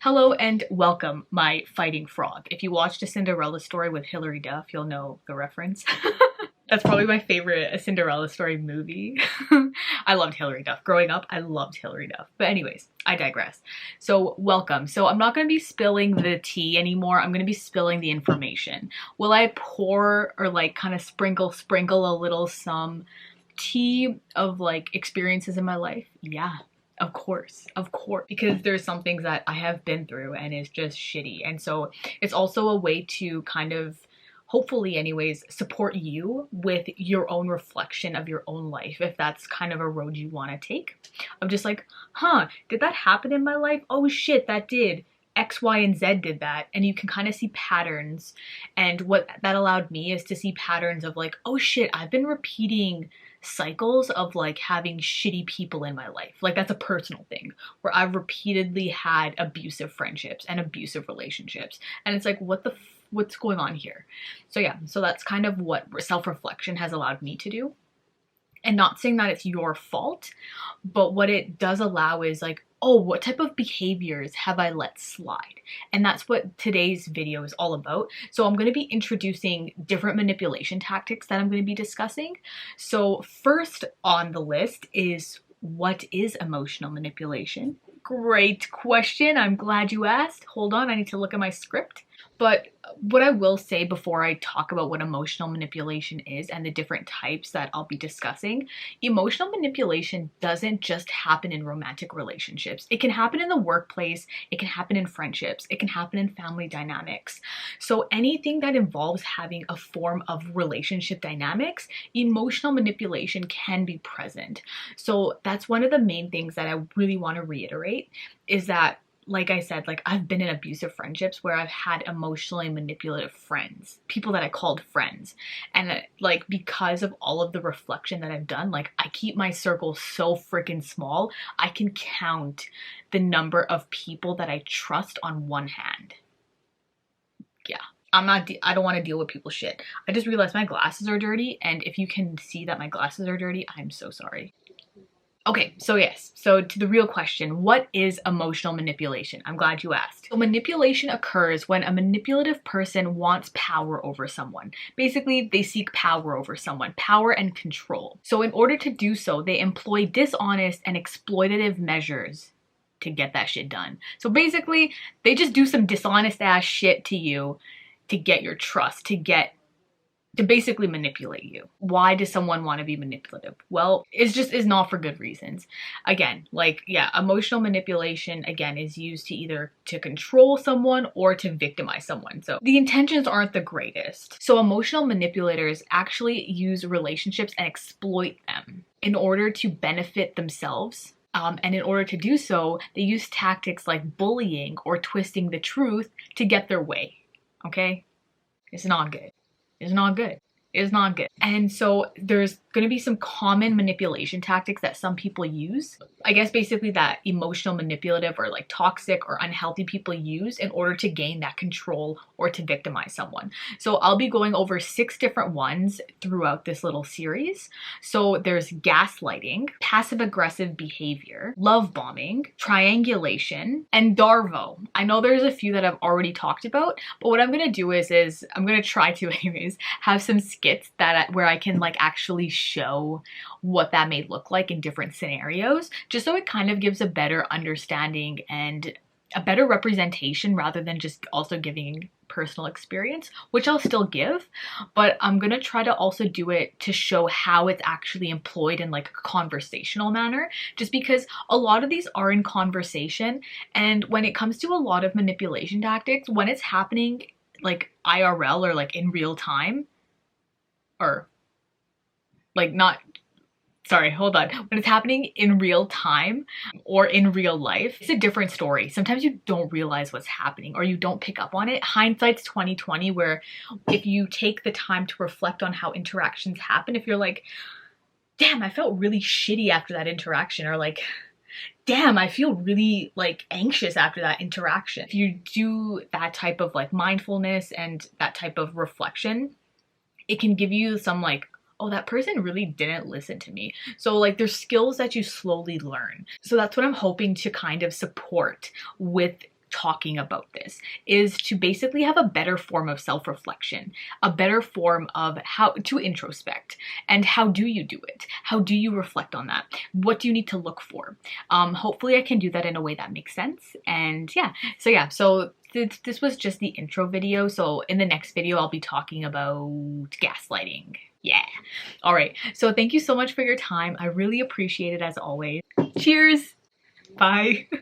Hello and welcome, my fighting frog. If you watched A Cinderella Story with Hilary Duff, you'll know the reference. That's probably my favorite A Cinderella Story movie. I loved Hilary Duff. Growing up, I loved Hilary Duff. But anyways, I digress. So welcome. So I'm not going to be spilling the tea anymore. I'm going to be spilling the information. Will I pour or like kind of sprinkle a little some tea of like experiences in my life? Yeah. Of course, because there's some things that I have been through and it's just shitty. And so it's also a way to kind of, hopefully anyways, support you with your own reflection of your own life, if that's kind of a road you want to take. I'm just like, did that happen in my life? Oh shit, that did. X, Y, and Z did that. And you can kind of see patterns. And what that allowed me is to see patterns of like, oh shit, I've been repeating cycles of like having shitty people in my life. Like that's a personal thing where I've repeatedly had abusive friendships and abusive relationships. And it's like, what's going on here? So yeah, so that's kind of what self-reflection has allowed me to do. And not saying that it's your fault, but what it does allow is like, oh, what type of behaviors have I let slide? And that's what today's video is all about. So I'm going to be introducing different manipulation tactics that I'm going to be discussing. So first on the list is, what is emotional manipulation? Great question. I'm glad you asked. Hold on, I need to look at my script. But what I will say before I talk about what emotional manipulation is and the different types that I'll be discussing, emotional manipulation doesn't just happen in romantic relationships. It can happen in the workplace, it can happen in friendships, it can happen in family dynamics. So anything that involves having a form of relationship dynamics, emotional manipulation can be present. So that's one of the main things that I really want to reiterate, is that, like I said, like I've been in abusive friendships where I've had emotionally manipulative friends, people that I called friends. And like, because of all of the reflection that I've done, like I keep my circle so freaking small. I can count the number of people that I trust on one hand. Yeah. I don't want to deal with people's shit. I just realized my glasses are dirty. And if you can see that my glasses are dirty, I'm so sorry. Okay, so yes, so to the real question, what is emotional manipulation? I'm glad you asked. So manipulation occurs when a manipulative person wants power over someone. Basically, they seek power over someone, power and control. So in order to do so, they employ dishonest and exploitative measures to get that shit done. So basically, they just do some dishonest ass shit to you to get your trust, to basically manipulate you. Why does someone want to be manipulative? Well, is not for good reasons. Again, like, yeah, emotional manipulation, again, is used to either to control someone or to victimize someone. So the intentions aren't the greatest. So emotional manipulators actually use relationships and exploit them in order to benefit themselves. And in order to do so, they use tactics like bullying or twisting the truth to get their way. Okay? It's not good. Is not good. Is not good. And so there's going to be some common manipulation tactics that some people use. I guess basically that emotional manipulative or like toxic or unhealthy people use in order to gain that control or to victimize someone. So I'll be going over 6 different ones throughout this little series. So there's gaslighting, passive aggressive behavior, love bombing, triangulation, and Darvo. I know there's a few that I've already talked about, but what I'm going to do is I'm going to try to anyways have some skits where I can like actually show what that may look like in different scenarios, just so it kind of gives a better understanding and a better representation rather than just also giving personal experience, which I'll still give, but I'm gonna try to also do it to show how it's actually employed in like a conversational manner, just because a lot of these are in conversation. And when it comes to a lot of manipulation tactics, when it's happening like IRL or like in real time, or like not, sorry, hold on. When it's happening in real time or in real life, it's a different story. Sometimes you don't realize what's happening or you don't pick up on it. Hindsight's 20/20, where if you take the time to reflect on how interactions happen, if you're like, damn, I felt really shitty after that interaction, or like, damn, I feel really like anxious after that interaction. If you do that type of like mindfulness and that type of reflection, it can give you some like, oh, that person really didn't listen to me. So like there's skills that you slowly learn. So that's what I'm hoping to kind of support with talking about this is to basically have a better form of self-reflection, a better form of how to introspect. And how do you do it? How do you reflect on that? What do you need to look for? Hopefully I can do that in a way that makes sense. And yeah, so this was just the intro video. So in the next video, I'll be talking about gaslighting. Yeah. All right. So thank you so much for your time. I really appreciate it as always. Cheers. Bye.